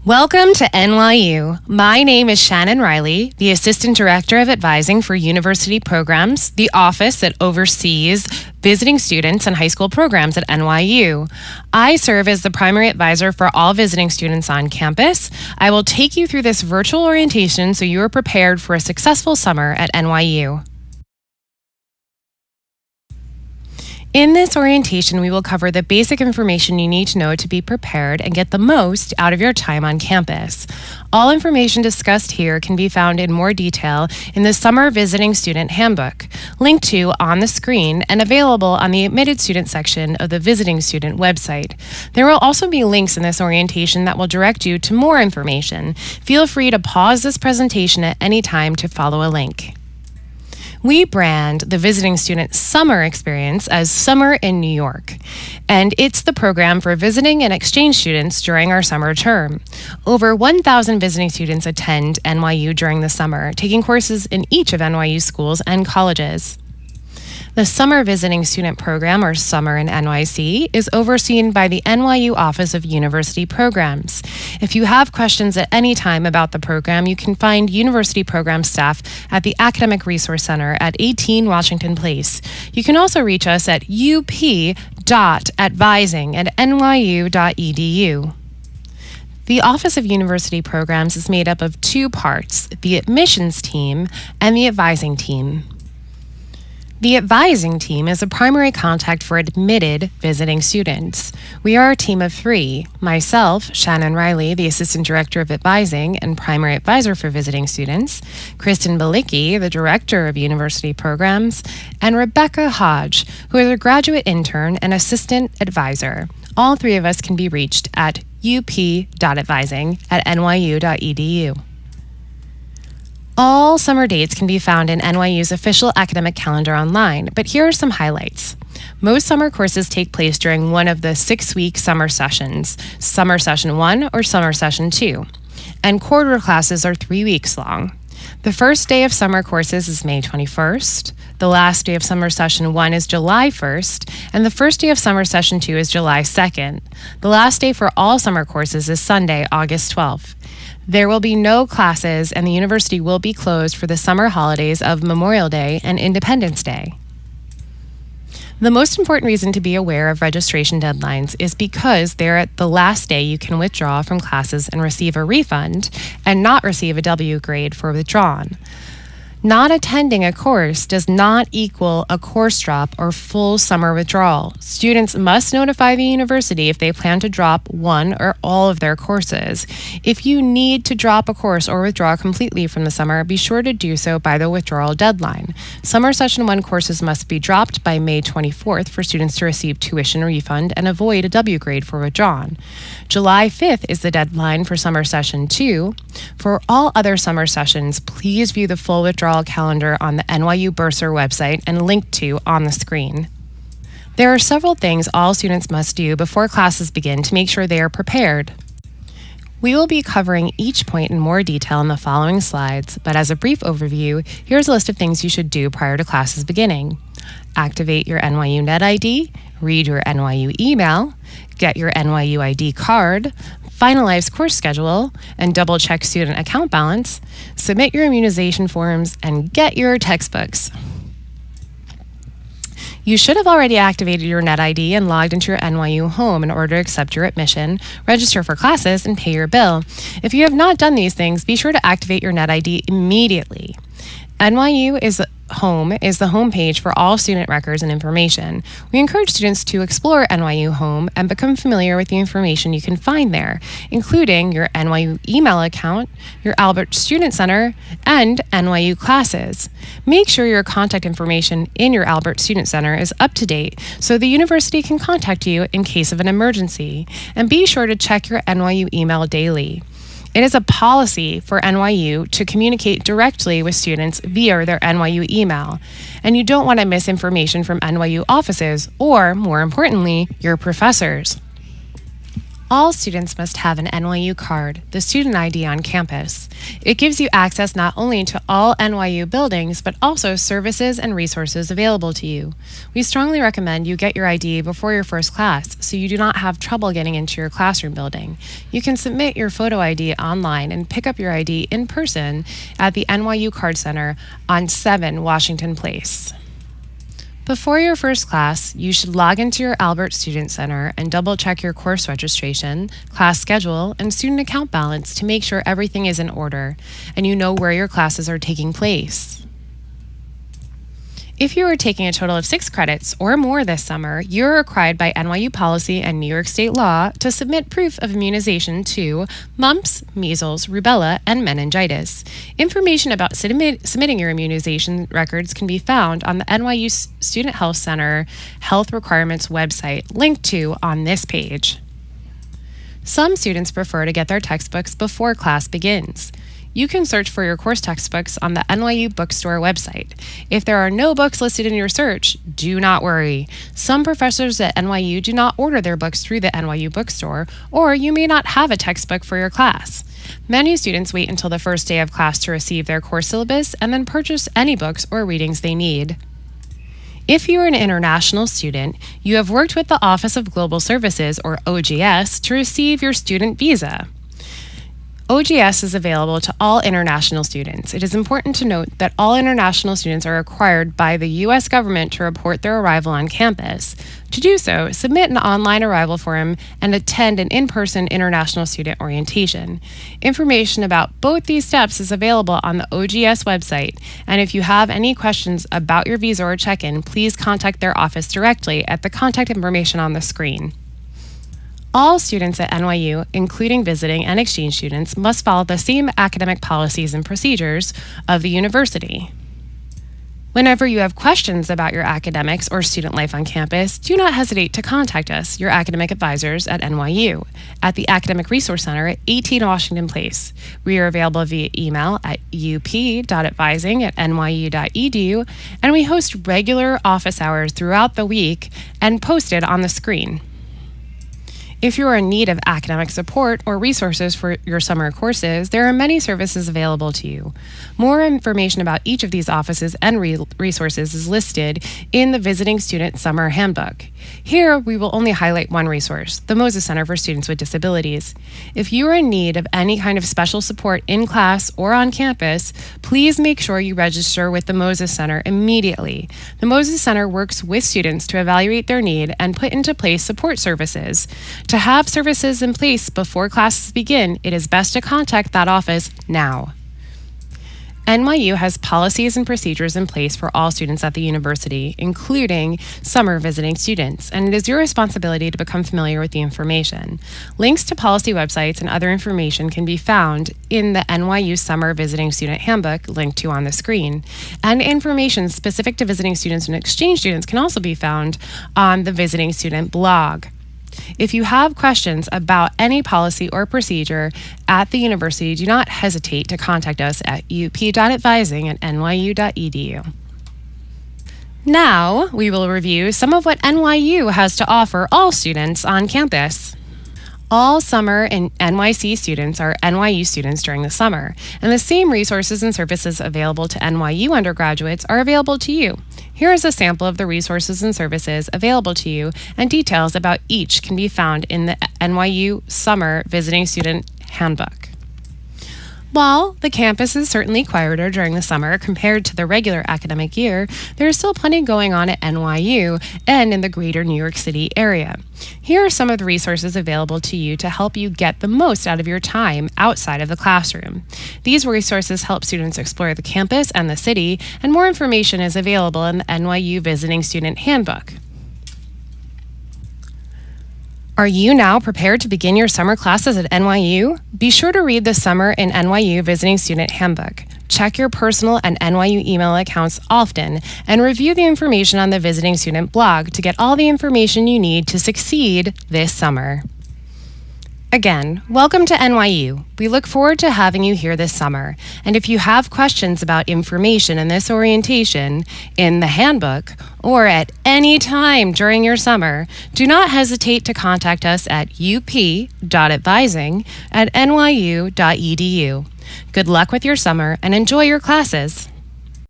Welcome to NYU. My name is Shannon Riley, the Assistant Director of Advising for University Programs, the office that oversees visiting students and high school programs at NYU. I serve as the primary advisor for all visiting students on campus. I will take you through this virtual orientation so you are prepared for a successful summer at NYU. In this orientation, we will cover the basic information you need to know to be prepared and get the most out of your time on campus. All information discussed here can be found in more detail in the Summer Visiting Student Handbook, linked to on the screen and available on the Admitted Student section of the Visiting Student website. There will also be links in this orientation that will direct you to more information. Feel free to pause this presentation at any time to follow a link. We brand the visiting student summer experience as Summer in New York, and it's the program for visiting and exchange students during our summer term. Over 1,000 visiting students attend NYU during the summer, taking courses in each of NYU's schools and colleges. The Summer Visiting Student Program, or Summer in NYC, is overseen by the NYU Office of University Programs. If you have questions at any time about the program, you can find university program staff at the Academic Resource Center at 18 Washington Place. You can also reach us at up.advising@nyu.edu. The Office of University Programs is made up of two parts, the admissions team and the advising team. The advising team is a primary contact for admitted visiting students. We are a team of three: myself, Shannon Riley, the Assistant Director of Advising and Primary Advisor for Visiting Students, Kristen Balicki, the Director of University Programs, and Rebecca Hodge, who is a graduate intern and Assistant Advisor. All three of us can be reached at up.advising@nyu.edu. All summer dates can be found in NYU's official academic calendar online, but here are some highlights. Most summer courses take place during one of the 6-week summer sessions, Summer Session 1 or Summer Session 2, and quarter classes are 3 weeks long. The first day of summer courses is May 21st, the last day of Summer Session 1 is July 1st, and the first day of Summer Session 2 is July 2nd. The last day for all summer courses is Sunday, August 12th. There will be no classes, and the university will be closed for the summer holidays of Memorial Day and Independence Day. The most important reason to be aware of registration deadlines is because they're at the last day you can withdraw from classes and receive a refund and not receive a W grade for withdrawn. Not attending a course does not equal a course drop or full summer withdrawal. Students must notify the university if they plan to drop one or all of their courses. If you need to drop a course or withdraw completely from the summer, be sure to do so by the withdrawal deadline. Summer Session 1 courses must be dropped by May 24th for students to receive tuition refund and avoid a W grade for withdrawn. July 5th is the deadline for Summer Session 2. For all other summer sessions, please view the full withdrawal calendar on the NYU Bursar website and linked to on the screen. There are several things all students must do before classes begin to make sure they are prepared. We will be covering each point in more detail in the following slides, but as a brief overview, here's a list of things you should do prior to classes beginning. Activate your NYU Net ID, read your NYU email, get your NYU ID card, finalize course schedule, and double-check student account balance, submit your immunization forms, and get your textbooks. You should have already activated your Net ID and logged into your NYU home in order to accept your admission, register for classes, and pay your bill. If you have not done these things, be sure to activate your Net ID immediately. NYU Home is the homepage for all student records and information. We encourage students to explore NYU Home and become familiar with the information you can find there, including your NYU email account, your Albert Student Center, and NYU classes. Make sure your contact information in your Albert Student Center is up to date so the university can contact you in case of an emergency, and be sure to check your NYU email daily. It is a policy for NYU to communicate directly with students via their NYU email, and you don't want to miss information from NYU offices or, more importantly, your professors. All students must have an NYU card, the student ID on campus. It gives you access not only to all NYU buildings, but also services and resources available to you. We strongly recommend you get your ID before your first class so you do not have trouble getting into your classroom building. You can submit your photo ID online and pick up your ID in person at the NYU Card Center on 7 Washington Place. Before your first class, you should log into your Albert Student Center and double-check your course registration, class schedule, and student account balance to make sure everything is in order and you know where your classes are taking place. If you are taking a total of 6 credits or more this summer, you are required by NYU policy and New York State law to submit proof of immunization to mumps, measles, rubella, and meningitis. Information about submitting your immunization records can be found on the NYU Student Health Center Health Requirements website, linked to on this page. Some students prefer to get their textbooks before class begins. You can search for your course textbooks on the NYU Bookstore website. If there are no books listed in your search, do not worry. Some professors at NYU do not order their books through the NYU Bookstore, or you may not have a textbook for your class. Many students wait until the first day of class to receive their course syllabus and then purchase any books or readings they need. If you are an international student, you have worked with the Office of Global Services, or OGS, to receive your student visa. OGS is available to all international students. It is important to note that all international students are required by the U.S. government to report their arrival on campus. To do so, submit an online arrival form and attend an in-person international student orientation. Information about both these steps is available on the OGS website, and if you have any questions about your visa or check-in, please contact their office directly at the contact information on the screen. All students at NYU, including visiting and exchange students, must follow the same academic policies and procedures of the university. Whenever you have questions about your academics or student life on campus, do not hesitate to contact us, your academic advisors at NYU, at the Academic Resource Center at 18 Washington Place. We are available via email at up.advising@nyu.edu, and we host regular office hours throughout the week and posted on the screen. If you are in need of academic support or resources for your summer courses, there are many services available to you. More information about each of these offices and resources is listed in the Visiting Student Summer Handbook. Here, we will only highlight one resource, the Moses Center for Students with Disabilities. If you are in need of any kind of special support in class or on campus, please make sure you register with the Moses Center immediately. The Moses Center works with students to evaluate their need and put into place support services. To have services in place before classes begin, it is best to contact that office now. NYU has policies and procedures in place for all students at the university, including summer visiting students, and it is your responsibility to become familiar with the information. Links to policy websites and other information can be found in the NYU Summer Visiting Student Handbook, linked to on the screen, and information specific to visiting students and exchange students can also be found on the Visiting Student blog. If you have questions about any policy or procedure at the university, do not hesitate to contact us at up.advising@nyu.edu. Now, we will review some of what NYU has to offer all students on campus. All summer and NYC students are NYU students during the summer, and the same resources and services available to NYU undergraduates are available to you. Here is a sample of the resources and services available to you, and details about each can be found in the NYU Summer Visiting Student Handbook. While the campus is certainly quieter during the summer compared to the regular academic year, there is still plenty going on at NYU and in the greater New York City area. Here are some of the resources available to you to help you get the most out of your time outside of the classroom. These resources help students explore the campus and the city, and more information is available in the NYU Visiting Student Handbook. Are you now prepared to begin your summer classes at NYU? Be sure to read the Summer in NYU Visiting Student Handbook. Check your personal and NYU email accounts often, and review the information on the Visiting Student blog to get all the information you need to succeed this summer. Again, welcome to NYU. We look forward to having you here this summer. And if you have questions about information in this orientation, in the handbook, or at any time during your summer, do not hesitate to contact us at up.advising@nyu.edu. Good luck with your summer and enjoy your classes.